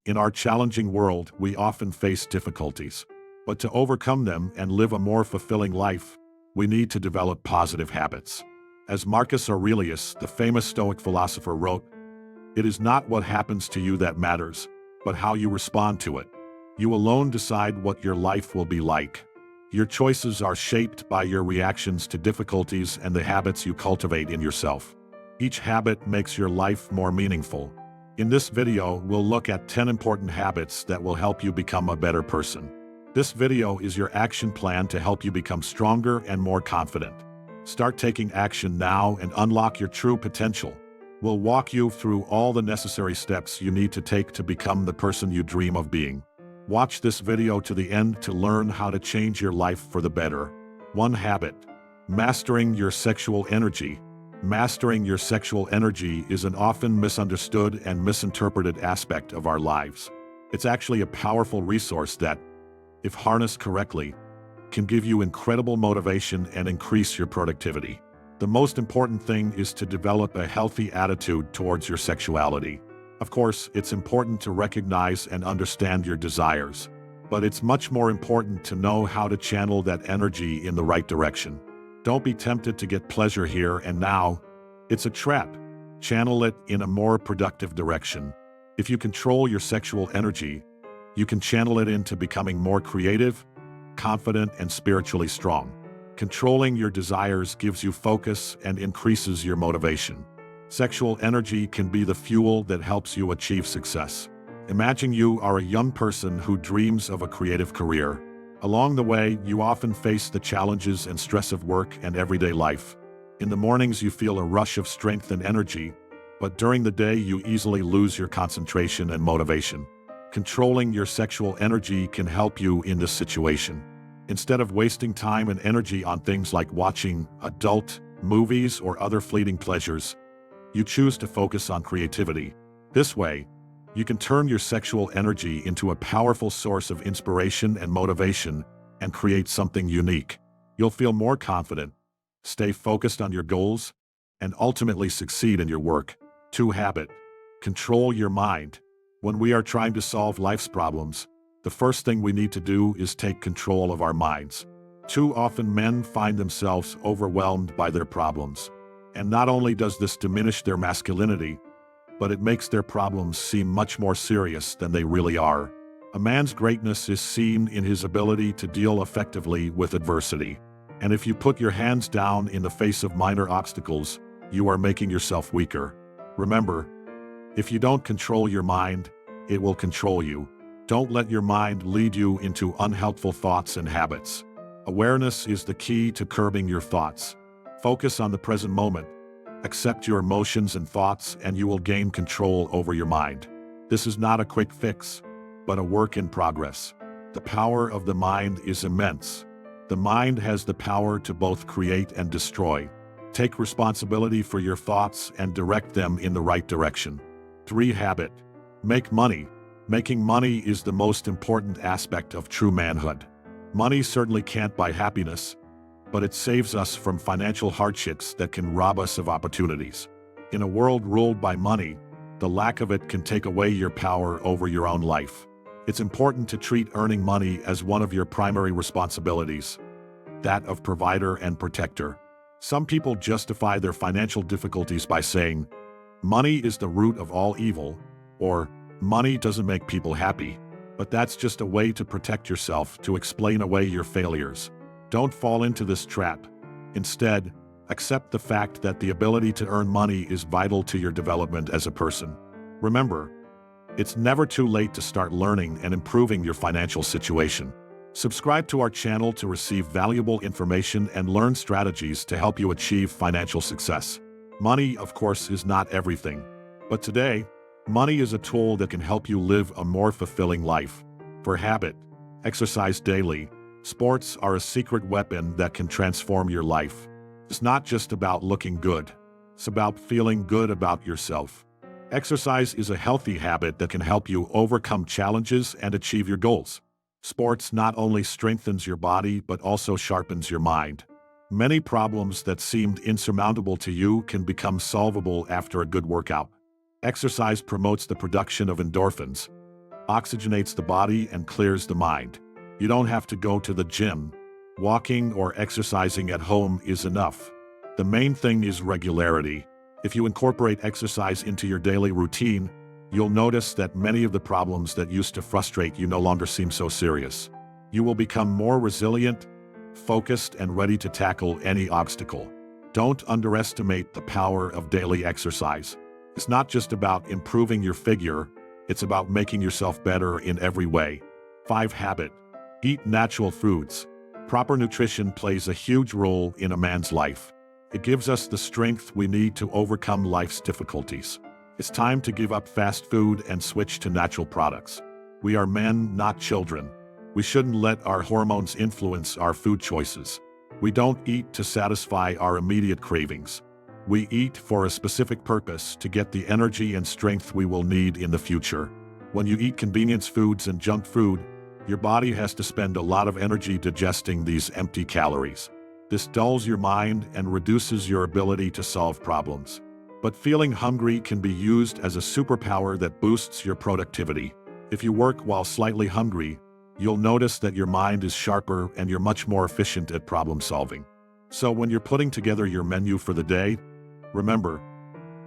In our challenging world, we often face difficulties. But to overcome them and live a more fulfilling life, we need to develop positive habits. As Marcus Aurelius, the famous Stoic philosopher, wrote, "It is not what happens to you that matters, but how you respond to it. You alone decide what your life will be like. Your choices are shaped by your reactions to difficulties and the habits you cultivate in yourself. Each habit makes your life more meaningful." In this video, we'll look at 10 important habits that will help you become a better person. This video is your action plan to help you become stronger and more confident. Start taking action now and unlock your true potential. We'll walk you through all the necessary steps you need to take to become the person you dream of being. Watch this video to the end to learn how to change your life for the better. 1 habit: mastering your sexual energy. Mastering your sexual energy is an often misunderstood and misinterpreted aspect of our lives. It's actually a powerful resource that, if harnessed correctly, can give you incredible motivation and increase your productivity. The most important thing is to develop a healthy attitude towards your sexuality. Of course, it's important to recognize and understand your desires, but it's much more important to know how to channel that energy in the right direction. Don't be tempted to get pleasure here and now. It's a trap. Channel it in a more productive direction. If you control your sexual energy, you can channel it into becoming more creative, confident, and spiritually strong. Controlling your desires gives you focus and increases your motivation. Sexual energy can be the fuel that helps you achieve success. Imagine you are a young person who dreams of a creative career. Along the way, you often face the challenges and stress of work and everyday life. In the mornings, you feel a rush of strength and energy, but during the day, you easily lose your concentration and motivation. Controlling your sexual energy can help you in this situation. Instead of wasting time and energy on things like watching adult movies or other fleeting pleasures, you choose to focus on creativity. This way, you can turn your sexual energy into a powerful source of inspiration and motivation and create something unique. You'll feel more confident, stay focused on your goals, and ultimately succeed in your work. 2 habit: control your mind. When we are trying to solve life's problems, the first thing we need to do is take control of our minds. Too often men find themselves overwhelmed by their problems. And not only does this diminish their masculinity, but it makes their problems seem much more serious than they really are. A man's greatness is seen in his ability to deal effectively with adversity. And if you put your hands down in the face of minor obstacles, you are making yourself weaker. Remember, if you don't control your mind, it will control you. Don't let your mind lead you into unhelpful thoughts and habits. Awareness is the key to curbing your thoughts. Focus on the present moment. Accept your emotions and thoughts, and you will gain control over your mind. This is not a quick fix, but a work in progress. The power of the mind is immense. The mind has the power to both create and destroy. Take responsibility for your thoughts and direct them in the right direction. 3 habit: make money. Making money is the most important aspect of true manhood. Money certainly can't buy happiness, but it saves us from financial hardships that can rob us of opportunities. In a world ruled by money, the lack of it can take away your power over your own life. It's important to treat earning money as one of your primary responsibilities, that of provider and protector. Some people justify their financial difficulties by saying, "Money is the root of all evil," or "Money doesn't make people happy." But that's just a way to protect yourself, to explain away your failures. Don't fall into this trap. Instead, accept the fact that the ability to earn money is vital to your development as a person. Remember, it's never too late to start learning and improving your financial situation. Subscribe to our channel to receive valuable information and learn strategies to help you achieve financial success. Money, of course, is not everything. But today, money is a tool that can help you live a more fulfilling life. For habit, exercise daily. Sports are a secret weapon that can transform your life. It's not just about looking good. It's about feeling good about yourself. Exercise is a healthy habit that can help you overcome challenges and achieve your goals. Sports not only strengthens your body but also sharpens your mind. Many problems that seemed insurmountable to you can become solvable after a good workout. Exercise promotes the production of endorphins, oxygenates the body, and clears the mind. You don't have to go to the gym. Walking or exercising at home is enough. The main thing is regularity. If you incorporate exercise into your daily routine, you'll notice that many of the problems that used to frustrate you no longer seem so serious. You will become more resilient, focused, and ready to tackle any obstacle. Don't underestimate the power of daily exercise. It's not just about improving your figure, it's about making yourself better in every way. 5 habit. Eat natural foods. Proper nutrition plays a huge role in a man's life. It gives us the strength we need to overcome life's difficulties. It's time to give up fast food and switch to natural products. We are men, not children. We shouldn't let our hormones influence our food choices. We don't eat to satisfy our immediate cravings. We eat for a specific purpose to get the energy and strength we will need in the future. When you eat convenience foods and junk food, your body has to spend a lot of energy digesting these empty calories. This dulls your mind and reduces your ability to solve problems. But feeling hungry can be used as a superpower that boosts your productivity. If you work while slightly hungry, you'll notice that your mind is sharper and you're much more efficient at problem solving. So when you're putting together your menu for the day, remember,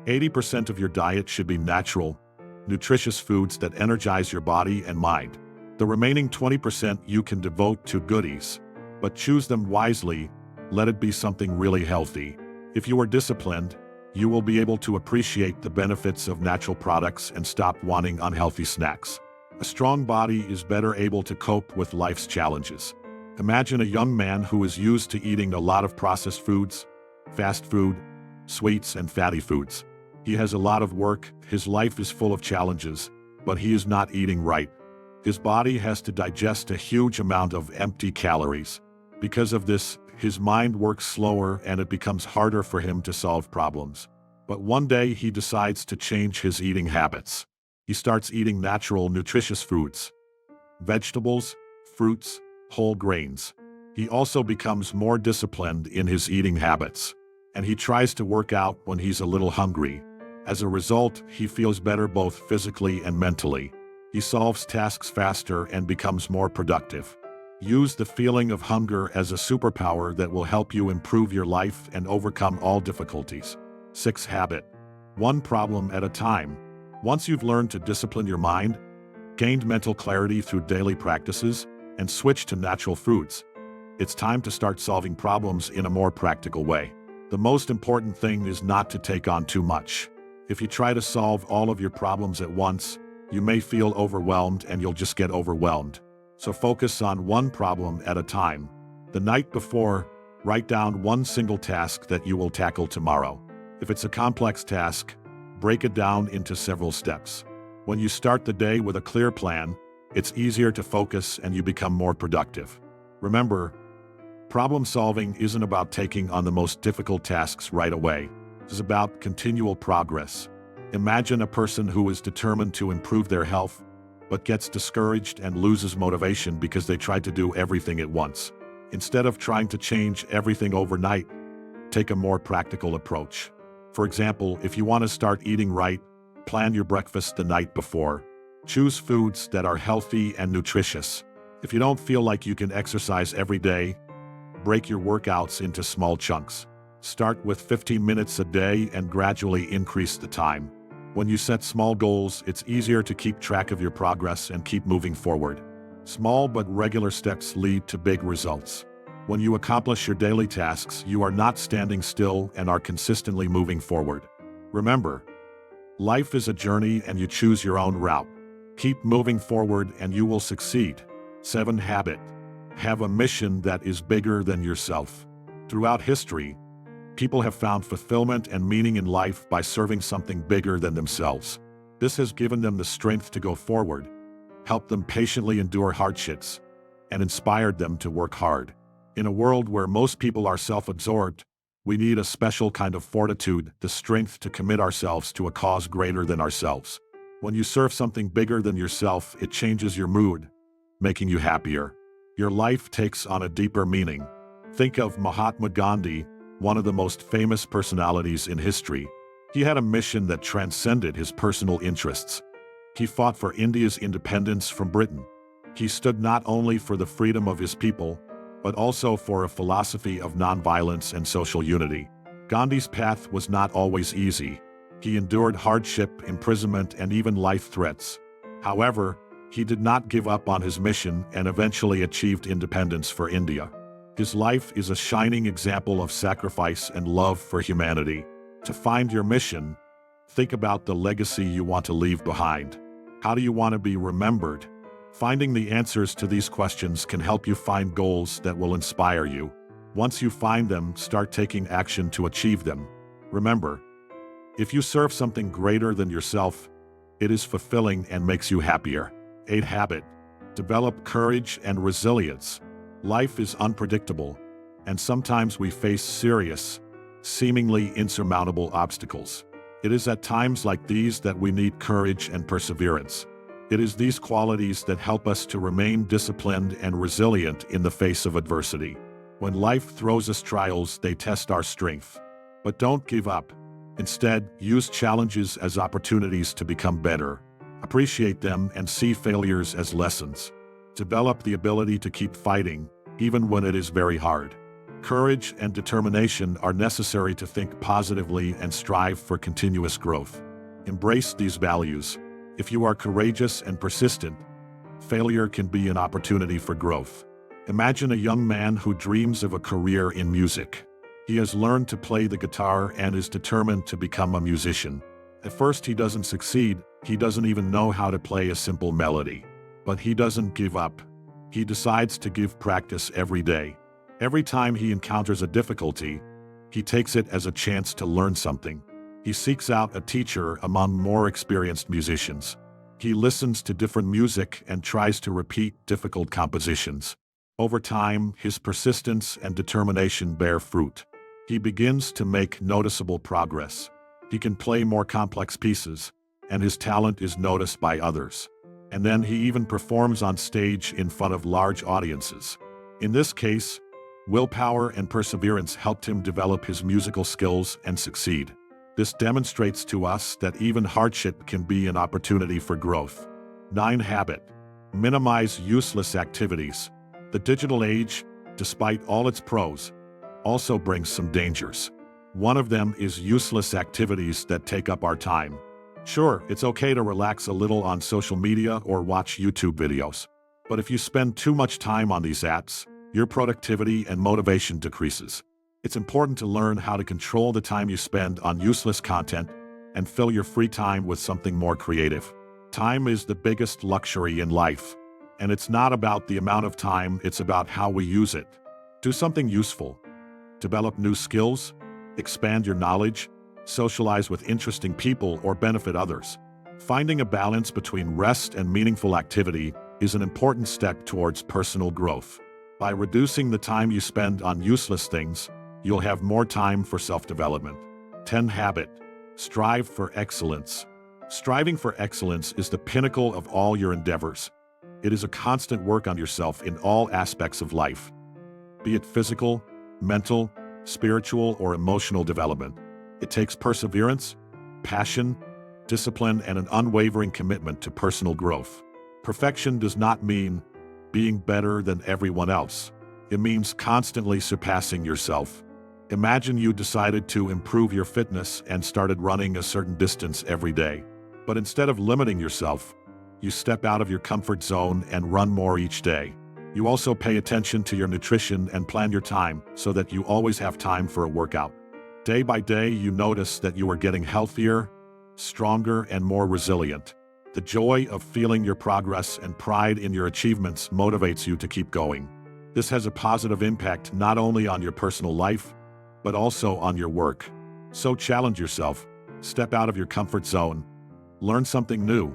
80% of your diet should be natural, nutritious foods that energize your body and mind. The remaining 20% you can devote to goodies, but choose them wisely. Let it be something really healthy. If you are disciplined, you will be able to appreciate the benefits of natural products and stop wanting unhealthy snacks. A strong body is better able to cope with life's challenges. Imagine a young man who is used to eating a lot of processed foods, fast food, sweets, and fatty foods. He has a lot of work, his life is full of challenges, but he is not eating right. His body has to digest a huge amount of empty calories. Because of this, his mind works slower and it becomes harder for him to solve problems. But one day he decides to change his eating habits. He starts eating natural, nutritious foods, vegetables, fruits, whole grains. He also becomes more disciplined in his eating habits, and he tries to work out when he's a little hungry. As a result, he feels better both physically and mentally. He solves tasks faster and becomes more productive. Use the feeling of hunger as a superpower that will help you improve your life and overcome all difficulties. 6 habit. One problem at a time. Once you've learned to discipline your mind, gained mental clarity through daily practices, and switched to natural foods, it's time to start solving problems in a more practical way. The most important thing is not to take on too much. If you try to solve all of your problems at once, you may feel overwhelmed and you'll just get overwhelmed. So focus on one problem at a time. The night before, write down one single task that you will tackle tomorrow. If it's a complex task, break it down into several steps. When you start the day with a clear plan, it's easier to focus and you become more productive. Remember, problem solving isn't about taking on the most difficult tasks right away. It's about continual progress. Imagine a person who is determined to improve their health, but gets discouraged and loses motivation because they tried to do everything at once. Instead of trying to change everything overnight, take a more practical approach. For example, if you want to start eating right, plan your breakfast the night before. Choose foods that are healthy and nutritious. If you don't feel like you can exercise every day, break your workouts into small chunks. Start with 15 minutes a day and gradually increase the time. When you set small goals, it's easier to keep track of your progress and keep moving forward. Small but regular steps lead to big results. When you accomplish your daily tasks, you are not standing still and are consistently moving forward. Remember, life is a journey and you choose your own route. Keep moving forward and you will succeed. 7 habit. Have a mission that is bigger than yourself. Throughout history, people have found fulfillment and meaning in life by serving something bigger than themselves. This has given them the strength to go forward, helped them patiently endure hardships, and inspired them to work hard. In a world where most people are self-absorbed, we need a special kind of fortitude, the strength to commit ourselves to a cause greater than ourselves. When you serve something bigger than yourself, it changes your mood, making you happier. Your life takes on a deeper meaning. Think of Mahatma Gandhi, one of the most famous personalities in history. He had a mission that transcended his personal interests. He fought for India's independence from Britain. He stood not only for the freedom of his people, but also for a philosophy of nonviolence and social unity. Gandhi's path was not always easy. He endured hardship, imprisonment, and even life threats. However, he did not give up on his mission and eventually achieved independence for India. His life is a shining example of sacrifice and love for humanity. To find your mission, think about the legacy you want to leave behind. How do you want to be remembered? Finding the answers to these questions can help you find goals that will inspire you. Once you find them, start taking action to achieve them. Remember, if you serve something greater than yourself, it is fulfilling and makes you happier. 8 habit. Develop courage and resilience. Life is unpredictable, and sometimes we face serious, seemingly insurmountable obstacles. It is at times like these that we need courage and perseverance. It is these qualities that help us to remain disciplined and resilient in the face of adversity. When life throws us trials, they test our strength. But don't give up. Instead, use challenges as opportunities to become better. Appreciate them and see failures as lessons. Develop the ability to keep fighting, even when it is very hard. Courage and determination are necessary to think positively and strive for continuous growth. Embrace these values. If you are courageous and persistent, failure can be an opportunity for growth. Imagine a young man who dreams of a career in music. He has learned to play the guitar and is determined to become a musician. At first he doesn't succeed, he doesn't even know how to play a simple melody. But he doesn't give up. He decides to give practice every day. Every time he encounters a difficulty, he takes it as a chance to learn something. He seeks out a teacher among more experienced musicians. He listens to different music and tries to repeat difficult compositions. Over time, his persistence and determination bear fruit. He begins to make noticeable progress. He can play more complex pieces, and his talent is noticed by others. And then he even performs on stage in front of large audiences. In this case, willpower and perseverance helped him develop his musical skills and succeed. This demonstrates to us that even hardship can be an opportunity for growth. 9 habit. Minimize useless activities. The digital age, despite all its pros, also brings some dangers. One of them is useless activities that take up our time. Sure, it's okay to relax a little on social media or watch YouTube videos. But if you spend too much time on these apps, your productivity and motivation decreases. It's important to learn how to control the time you spend on useless content and fill your free time with something more creative. Time is the biggest luxury in life. And it's not about the amount of time, it's about how we use it. Do something useful. Develop new skills, expand your knowledge, socialize with interesting people, or benefit others. Finding a balance between rest and meaningful activity is an important step towards personal growth. By reducing the time you spend on useless things, you'll have more time for self-development. 10 habit. Strive for excellence. Striving for excellence is the pinnacle of all your endeavors. It is a constant work on yourself in all aspects of life, be it physical, mental, spiritual, or emotional development. It takes perseverance, passion, discipline, and an unwavering commitment to personal growth. Perfection does not mean being better than everyone else. It means constantly surpassing yourself. Imagine you decided to improve your fitness and started running a certain distance every day. But instead of limiting yourself, you step out of your comfort zone and run more each day. You also pay attention to your nutrition and plan your time so that you always have time for a workout. Day by day, you notice that you are getting healthier, stronger, and more resilient. The joy of feeling your progress and pride in your achievements motivates you to keep going. This has a positive impact not only on your personal life, but also on your work. So challenge yourself, step out of your comfort zone, learn something new,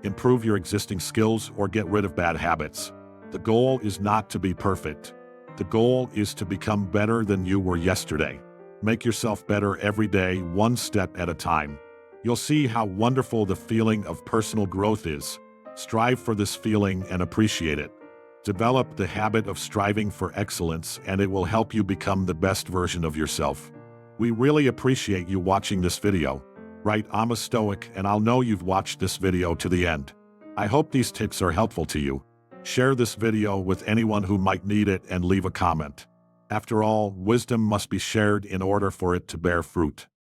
improve your existing skills, or get rid of bad habits. The goal is not to be perfect. The goal is to become better than you were yesterday. Make yourself better every day, one step at a time. You'll see how wonderful the feeling of personal growth is. Strive for this feeling and appreciate it. Develop the habit of striving for excellence, and it will help you become the best version of yourself. We really appreciate you watching this video. Right, I'm a Stoic, and I'll know you've watched this video to the end. I hope these tips are helpful to you. Share this video with anyone who might need it and leave a comment. After all, wisdom must be shared in order for it to bear fruit.